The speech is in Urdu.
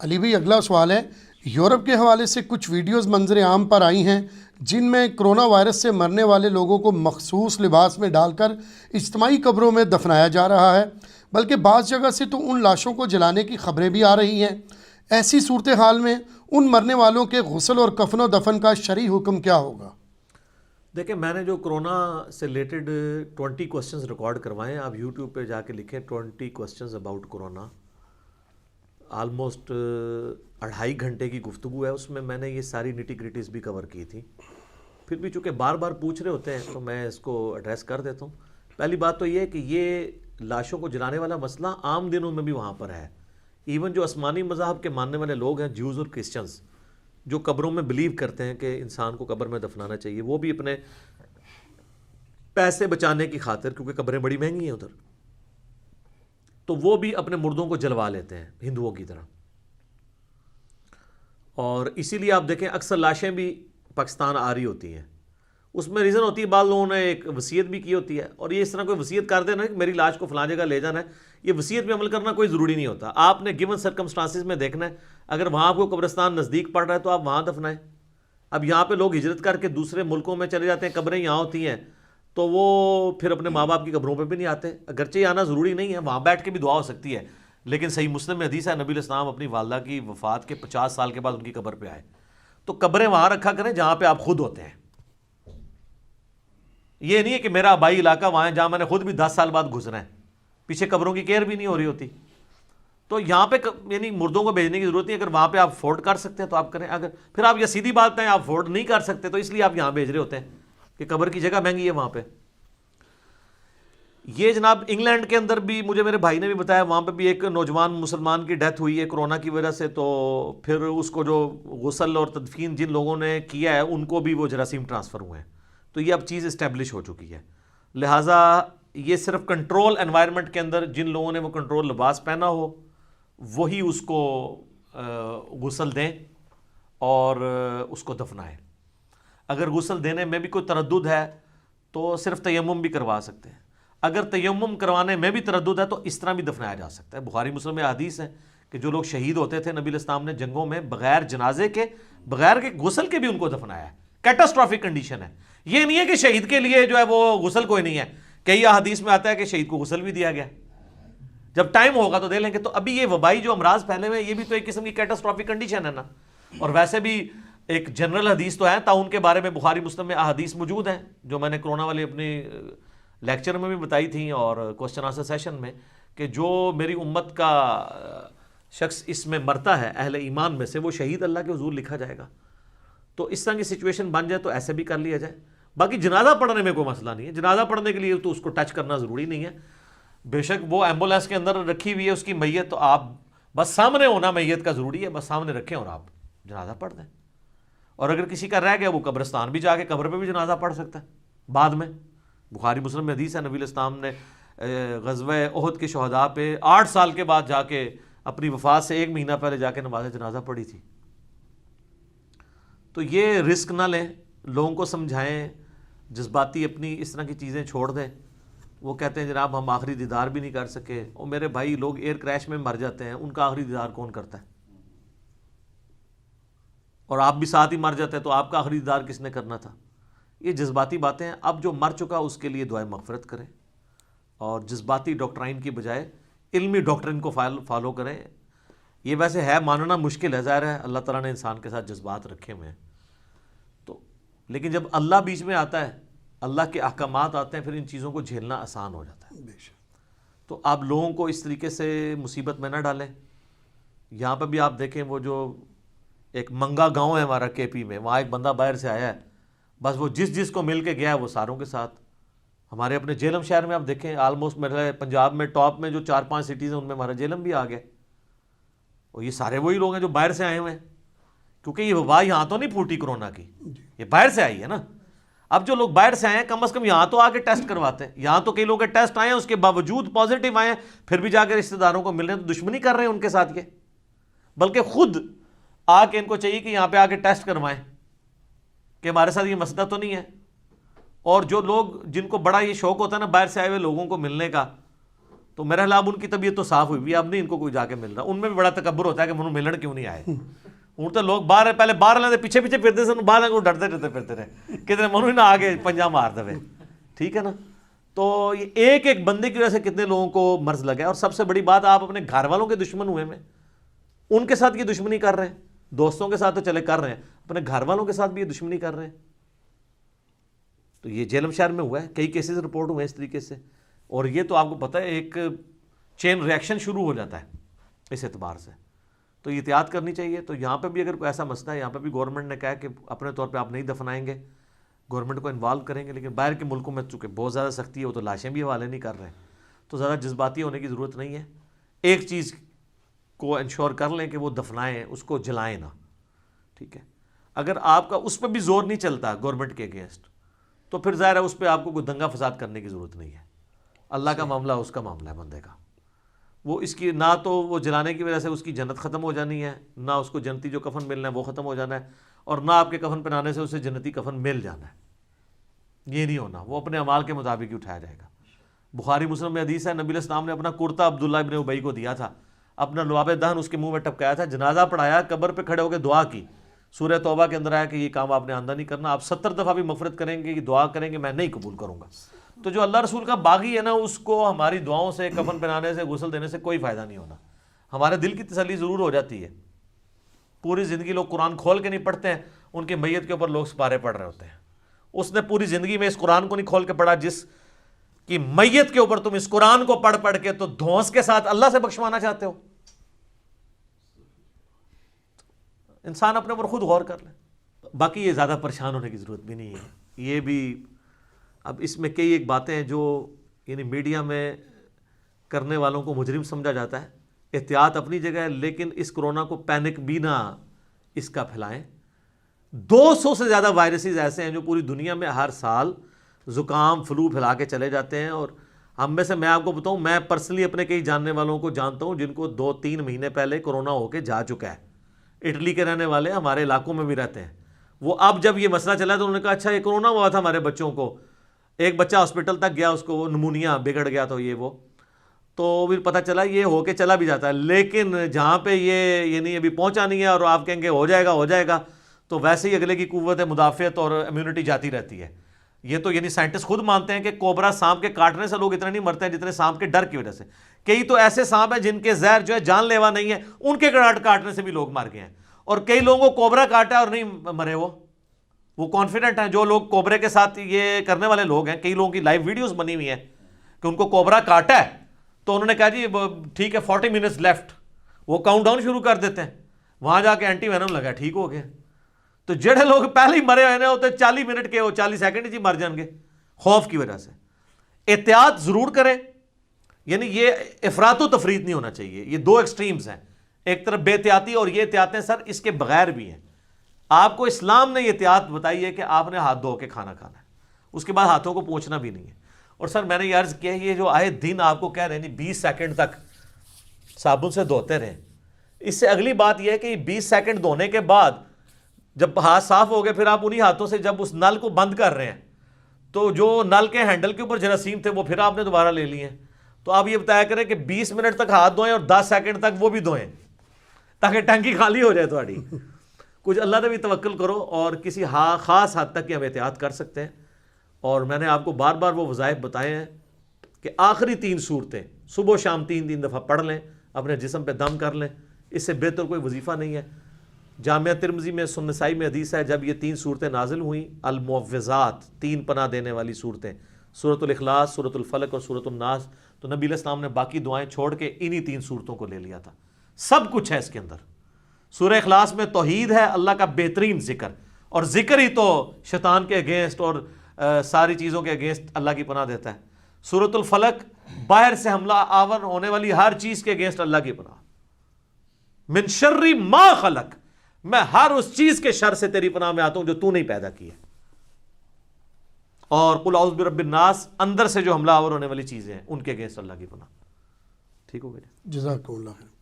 علی بھائی اگلا سوال ہے، یورپ کے حوالے سے کچھ ویڈیوز منظر عام پر آئی ہیں جن میں کرونا وائرس سے مرنے والے لوگوں کو مخصوص لباس میں ڈال کر اجتماعی قبروں میں دفنایا جا رہا ہے، بلکہ بعض جگہ سے تو ان لاشوں کو جلانے کی خبریں بھی آ رہی ہیں۔ ایسی صورتحال میں ان مرنے والوں کے غسل اور کفن و دفن کا شرعی حکم کیا ہوگا؟ دیکھیں، میں نے جو کرونا سے ریلیٹڈ 20 کوسچنز ریکارڈ کروائے ہیں، آپ یوٹیوب پہ جا کے لکھیں 20 کوسچنز اباؤٹ کرونا، آلموسٹ 2.5 گھنٹے کی گفتگو ہے، اس میں میں نے یہ ساری نیٹی گریٹیز بھی کور کی تھی۔ پھر بھی چونکہ بار بار پوچھ رہے ہوتے ہیں تو میں اس کو ایڈریس کر دیتا ہوں۔ پہلی بات تو یہ ہے کہ یہ لاشوں کو جلانے والا مسئلہ عام دنوں میں بھی وہاں پر ہے۔ ایون جو آسمانی مذاہب کے ماننے والے لوگ ہیں، جیوز اور کرسچنز، جو قبروں میں بلیو کرتے ہیں کہ انسان کو قبر میں دفنانا چاہیے، وہ بھی اپنے پیسے بچانے کی خاطر، کیونکہ قبریں بڑی مہنگی ہیں ادھر، تو وہ بھی اپنے مردوں کو جلوا لیتے ہیں ہندوؤں کی طرح۔ اور اسی لیے آپ دیکھیں اکثر لاشیں بھی پاکستان آ رہی ہوتی ہیں، اس میں ریزن ہوتی ہے بعض لوگوں نے ایک وصیت بھی کی ہوتی ہے، اور یہ اس طرح کوئی وصیت کر دینا کہ میری لاش کو فلاں جگہ لے جانا ہے، یہ وصیت پہ عمل کرنا کوئی ضروری نہیں ہوتا۔ آپ نے گیون سرکمسٹانسز میں دیکھنا ہے، اگر وہاں آپ کو قبرستان نزدیک پڑ رہا ہے تو آپ وہاں دفنائیں۔ اب یہاں پہ لوگ ہجرت کر کے دوسرے ملکوں میں چلے جاتے ہیں، قبریں یہاں ہوتی ہیں، تو وہ پھر اپنے ماں باپ کی قبروں پہ بھی نہیں آتے، اگرچہ آنا ضروری نہیں ہے، وہاں بیٹھ کے بھی دعا ہو سکتی ہے، لیکن صحیح مسلم میں حدیث ہے، نبی علیہ السلام اپنی والدہ کی وفات کے 50 سال کے بعد ان کی قبر پہ آئے۔ تو قبریں وہاں رکھا کریں جہاں پہ آپ خود ہوتے ہیں۔ یہ نہیں ہے کہ میرا آبائی علاقہ وہاں ہے جہاں میں نے خود بھی 10 سال بعد گزرا ہے، پیچھے قبروں کی کیئر بھی نہیں ہو رہی ہوتی، تو یہاں پہ یعنی مردوں کو بھیجنے کی ضرورت نہیں۔ اگر وہاں پہ آپ افورڈ کر سکتے ہیں تو آپ کریں، اگر پھر آپ یہ سیدھی بات ہے آپ افورڈ نہیں کر سکتے تو اس لیے آپ یہاں بھیج رہے ہوتے ہیں کہ قبر کی جگہ مہنگی ہے وہاں پہ۔ یہ جناب انگلینڈ کے اندر بھی مجھے میرے بھائی نے بھی بتایا، وہاں پہ بھی ایک نوجوان مسلمان کی ڈیتھ ہوئی ہے کرونا کی وجہ سے، تو پھر اس کو جو غسل اور تدفین جن لوگوں نے کیا ہے ان کو بھی وہ جراثیم ٹرانسفر ہوئے ہیں، تو یہ اب چیز اسٹیبلش ہو چکی ہے۔ لہٰذا یہ صرف کنٹرول انوائرمنٹ کے اندر جن لوگوں نے وہ کنٹرول لباس پہنا ہو وہی اس کو غسل دیں اور اس کو دفنائیں۔ اگر غسل دینے میں بھی کوئی تردد ہے تو صرف تیمم بھی کروا سکتے ہیں، اگر تیمم کروانے میں بھی تردد ہے تو اس طرح بھی دفنایا جا سکتا ہے۔ بخاری مسلم میں حدیث ہے کہ جو لوگ شہید ہوتے تھے نبی علیہ السلام نے جنگوں میں بغیر جنازے کے، بغیر کے غسل کے بھی ان کو دفنایا ہے۔ کیٹاسٹرافک کنڈیشن ہے، یہ نہیں ہے کہ شہید کے لیے جو ہے وہ غسل کوئی نہیں ہے، کئی حدیث میں آتا ہے کہ شہید کو غسل بھی دیا گیا، جب ٹائم ہوگا تو دے لیں گے۔ تو ابھی یہ وبائی جو امراض پھیلے ہوئے ہیں یہ بھی تو ایک قسم کی کیٹاسٹرافک کنڈیشن ہے نا، اور ویسے بھی ایک جنرل حدیث تو ہے، تعاون کے بارے میں بخاری مسلم میں احادیث موجود ہیں جو میں نے کرونا والے اپنی لیکچر میں بھی بتائی تھیں اور کوسچن آنسر سیشن میں، کہ جو میری امت کا شخص اس میں مرتا ہے اہل ایمان میں سے، وہ شہید اللہ کے حضور لکھا جائے گا۔ تو اس طرح کی سچویشن بن جائے تو ایسے بھی کر لیا جائے۔ باقی جنازہ پڑھنے میں کوئی مسئلہ نہیں ہے، جنازہ پڑھنے کے لیے تو اس کو ٹچ کرنا ضروری نہیں ہے، بے شک وہ ایمبولینس کے اندر رکھی ہوئی ہے اس کی میت، تو آپ بس سامنے ہونا میت کا ضروری ہے، بس سامنے رکھیں اور آپ جنازہ پڑھ دیں۔ اور اگر کسی کا رہ گیا وہ قبرستان بھی جا کے قبر پہ بھی جنازہ پڑھ سکتا ہے بعد میں۔ بخاری مسلم میں حدیث ہے نبی علیہ السلام نے غزوہ احد کے شہداء پہ 8 سال کے بعد جا کے اپنی وفات سے 1 مہینہ پہلے جا کے نماز جنازہ پڑھی تھی۔ تو یہ رسک نہ لیں، لوگوں کو سمجھائیں، جذباتی اپنی اس طرح کی چیزیں چھوڑ دیں۔ وہ کہتے ہیں جناب ہم آخری دیدار بھی نہیں کر سکے، اور میرے بھائی لوگ ایئر کریش میں مر جاتے ہیں، ان کا آخری دیدار کون کرتا ہے؟ اور آپ بھی ساتھ ہی مر جاتے ہیں تو آپ کا آخری دیدار کس نے کرنا تھا؟ یہ جذباتی باتیں ہیں۔ اب جو مر چکا اس کے لیے دعائے مغفرت کریں، اور جذباتی ڈاکٹرائن کی بجائے علمی ڈاکٹرائن کو فالو کریں۔ یہ ویسے ہے ماننا مشکل ہے، ظاہر ہے اللہ تعالیٰ نے انسان کے ساتھ جذبات رکھے ہوئے ہیں، تو لیکن جب اللہ بیچ میں آتا ہے، اللہ کے احکامات آتے ہیں، پھر ان چیزوں کو جھیلنا آسان ہو جاتا ہے۔ تو آپ لوگوں کو اس طریقے سے مصیبت میں نہ ڈالیں۔ یہاں پہ بھی آپ دیکھیں، وہ جو ایک منگا گاؤں ہے ہمارا کے پی میں، وہاں ایک بندہ باہر سے آیا ہے، بس وہ جس کو مل کے گیا ہے وہ ساروں کے ساتھ۔ ہمارے اپنے جہلم شہر میں آپ دیکھیں، آلموسٹ میرے پنجاب میں ٹاپ میں جو 4-5 سٹیز ہیں ان میں ہمارا جہلم بھی آ گیا، اور یہ سارے وہی لوگ ہیں جو باہر سے آئے ہوئے ہیں، کیونکہ یہ وبا یہاں تو نہیں پھوٹی کرونا کی، یہ باہر سے آئی ہے نا۔ اب جو لوگ باہر سے آئے ہیں کم از کم یہاں تو آ کے ٹیسٹ کرواتے ہیں، یہاں تو کئی لوگ کے ٹیسٹ آئے ہیں اس کے باوجود پازیٹیو آئے ہیں، پھر بھی جا کے رشتہ داروں کو مل رہے ہیں، تو دشمنی کر رہے ہیں ان کے ساتھ، یہ بلکہ خود آ کے ان کو چاہیے کہ یہاں پہ آ کے ٹیسٹ کروائیں کہ ہمارے ساتھ یہ مسئلہ تو نہیں ہے۔ اور جو لوگ جن کو بڑا یہ شوق ہوتا ہے نا باہر سے آئے ہوئے لوگوں کو ملنے کا، تو میرا خیال ان کی طبیعت تو صاف ہوئی بھی، اب نہیں ان کو کوئی جا کے مل رہا. ان میں بھی بڑا تکبر ہوتا ہے کہ منو ملن کیوں نہیں آئے. ہوں تو لوگ باہر پہلے باہر لیندے پیچھے پیچھے پھرتے سن، باہر کو ڈرتے ڈرتے پھرتے رہے کتنے منو ہی نہ آگے پنجا مار دے. ٹھیک ہے نا. تو یہ ایک ایک بندے کی وجہ سے کتنے لوگوں کو مرض لگا ہے. اور سب سے بڑی بات، آپ اپنے گھر والوں کے دشمن ہوئے میں ان کے ساتھ یہ دشمنی کر رہے ہیں. دوستوں کے ساتھ تو چلے کر رہے ہیں، اپنے گھر والوں کے ساتھ بھی یہ دشمنی کر رہے ہیں. تو یہ جہلم شہر میں ہوا ہے، کئی کیسز رپورٹ ہوئے ہیں اس طریقے سے. اور یہ تو آپ کو پتہ ہے ایک چین ریاکشن شروع ہو جاتا ہے اس اعتبار سے. تو یہ احتیاط کرنی چاہیے. تو یہاں پہ بھی اگر کوئی ایسا مسئلہ ہے، یہاں پہ بھی گورنمنٹ نے کہا کہ اپنے طور پہ آپ نہیں دفنائیں گے، گورنمنٹ کو انوالو کریں گے. لیکن باہر کے ملکوں میں چونکہ بہت زیادہ سختی ہے، وہ تو لاشیں بھی حوالے نہیں کر رہے ہیں. تو زیادہ جذباتی ہونے کی ضرورت نہیں ہے. ایک چیز کو انشور کر لیں کہ وہ دفنائیں، اس کو جلائیں نہ. ٹھیک ہے. اگر آپ کا اس پہ بھی زور نہیں چلتا گورنمنٹ کے اگینسٹ، تو پھر ظاہر ہے اس پہ آپ کو کوئی دنگا فساد کرنے کی ضرورت نہیں ہے. اللہ کا معاملہ اس کا معاملہ ہے بندے کا. وہ اس کی نہ تو وہ جلانے کی وجہ سے اس کی جنت ختم ہو جانی ہے، نہ اس کو جنتی جو کفن ملنا ہے وہ ختم ہو جانا ہے، اور نہ آپ کے کفن پہنانے سے اسے جنتی کفن مل جانا ہے. یہ نہیں ہونا. وہ اپنے اعمال کے مطابق ہی اٹھایا جائے گا. بخاری مسلم میں حدیث ہے، نبی علیہ السلام نے اپنا کرتا عبداللہ ابن ابی کو دیا تھا، اپنا لعاب دہن اس کے منہ میں ٹپکایا تھا، جنازہ پڑھایا، قبر پہ کھڑے ہو کے دعا کی. سورہ توبہ کے اندر آیا کہ یہ کام آپ نے آندہ نہیں کرنا. آپ 70 دفعہ بھی مغفرت کریں گے، یہ دعا کریں گے، میں نہیں قبول کروں گا. تو جو اللہ رسول کا باغی ہے نا، اس کو ہماری دعاؤں سے، کفن پہنانے سے، غسل دینے سے کوئی فائدہ نہیں ہونا. ہمارے دل کی تسلی ضرور ہو جاتی ہے. پوری زندگی لوگ قرآن کھول کے نہیں پڑھتے ہیں، ان کے میت کے اوپر لوگ سپارے پڑھ رہے ہوتے ہیں. اس نے پوری زندگی میں اس قرآن کو نہیں کھول کے پڑھا جس کی میت کے اوپر تم اس قرآن کو پڑھ پڑھ کے تو دھونس کے ساتھ اللہ سے بخشوانا چاہتے ہو. انسان اپنے اوپر خود غور کر لے. باقی یہ زیادہ پریشان ہونے کی ضرورت بھی نہیں ہے. یہ بھی اب اس میں کئی ایک باتیں ہیں جو یعنی میڈیا میں کرنے والوں کو مجرم سمجھا جاتا ہے. احتیاط اپنی جگہ ہے، لیکن اس کرونا کو پینک بھی نہ اس کا پھیلائیں. 200 سے زیادہ وائرسز ایسے ہیں جو پوری دنیا میں ہر سال زکام فلو پھیلا کے چلے جاتے ہیں. اور ہم میں سے میں آپ کو بتاؤں، میں پرسنلی اپنے کئی جاننے والوں کو جانتا ہوں جن کو 2-3 مہینے پہلے کرونا ہو کے جا چکا ہے. اٹلی کے رہنے والے ہمارے علاقوں میں بھی رہتے ہیں. وہ اب جب یہ مسئلہ چلا تو انہوں نے کہا اچھا یہ کرونا ہوا تھا ہمارے بچوں کو. ایک بچہ ہاسپٹل تک گیا، اس کو نمونیا بگڑ گیا تو یہ وہ تو بھی پتہ چلا یہ ہو کے چلا بھی جاتا ہے. لیکن جہاں پہ یہ یعنی ابھی پہنچا نہیں ہے اور آپ کہیں گے ہو جائے گا تو ویسے ہی اگلے کی قوت مدافعت اور امیونٹی جاتی رہتی ہے. یہ تو یعنی سائنٹسٹ خود مانتے ہیں کہ کوبرا سانپ کے کاٹنے سے لوگ اتنے نہیں مرتے ہیں جتنے سانپ کے ڈر کی وجہ سے. کئی تو ایسے سانپ ہیں جن کے زہر جو ہے جان لیوا نہیں ہے، ان کے کاٹنے سے بھی لوگ مر گئے ہیں. اور کئی لوگوں کو کوبرا کاٹا ہے اور نہیں مرے. وہ کانفیڈنٹ ہیں جو لوگ کوبرے کے ساتھ یہ کرنے والے لوگ ہیں. کئی لوگوں کی لائیو ویڈیوز بنی ہوئی ہیں کہ ان کو کوبرا کاٹا ہے تو انہوں نے کہا جی ٹھیک ہے 40 منٹس لیفٹ، وہ کاؤنٹ ڈاؤن شروع کر دیتے ہیں. وہاں جا کے اینٹی وینم لگا، ٹھیک ہو گیا. تو جڑے لوگ پہلے ہی مرے ہوئے ہوتے 40 منٹ کے، وہ 40 سیکنڈ ہی مر جائیں گے خوف کی وجہ سے. احتیاط ضرور کریں. یعنی یہ افراط و تفریط نہیں ہونا چاہیے. یہ دو ایکسٹریمز ہیں، ایک طرف بے احتیاطی اور یہ احتیاطیں سر اس کے بغیر بھی ہیں. آپ کو اسلام نے یہ احتیاط بتائی ہے کہ آپ نے ہاتھ دھو کے کھانا کھانا ہے، اس کے بعد ہاتھوں کو پوچھنا بھی نہیں ہے. اور سر میں نے یہ عرض کیا یہ جو آئے دن آپ کو کہہ رہے ہیں 20 سیکنڈ تک صابن سے دھوتے رہیں. اس سے اگلی بات یہ ہے کہ 20 سیکنڈ دھونے کے بعد جب ہاتھ صاف ہو گئے پھر آپ انہی ہاتھوں سے جب اس نل کو بند کر رہے ہیں تو جو نل کے ہینڈل کے اوپر جراثیم تھے وہ پھر آپ نے دوبارہ لے لیے ہیں. تو آپ یہ بتایا کریں کہ 20 منٹ تک ہاتھ دھوئیں اور 10 سیکنڈ تک وہ بھی دھوئیں تاکہ ٹنکی خالی ہو جائے تھوڑی. کچھ اللہ نے بھی توکل کرو اور کسی خاص حد تک ہم احتیاط کر سکتے ہیں. اور میں نے آپ کو بار بار وہ وظائف بتائے ہیں کہ آخری 3 صورتیں صبح و شام 3 دفعہ پڑھ لیں، اپنے جسم پہ دم کر لیں. اس سے بہتر کوئی وظیفہ نہیں ہے. جامعہ ترمذی میں سنن نسائی میں حدیث ہے جب یہ 3 صورتیں نازل ہوئیں، المعوذات 3 پناہ دینے والی صورتیں، سورۃ الاخلاص، سورۃ الفلق اور سورۃ الناس، تو نبی علیہ السلام نے باقی دعائیں چھوڑ کے انہی 3 صورتوں کو لے لیا تھا. سب کچھ ہے اس کے اندر. سورہ اخلاص میں توحید ہے، اللہ کا بہترین ذکر، اور ذکر ہی تو شیطان کے اگینسٹ اور ساری چیزوں کے اگینسٹ اللہ کی پناہ دیتا ہے. سورۃ الفلق باہر سے حملہ آور ہونے والی ہر چیز کے اگینسٹ اللہ کی پناہ. من شر ما خلق، میں ہر اس چیز کے شر سے تیری پناہ میں آتا ہوں جو تو نہیں پیدا کی ہے. اور قل اعوذ برب الناس، اندر سے جو حملہ آور ہونے والی چیزیں ہیں ان کے اگینسٹ اللہ کی پناہ. ٹھیک ہو گیا. جزاک اللہ خیر.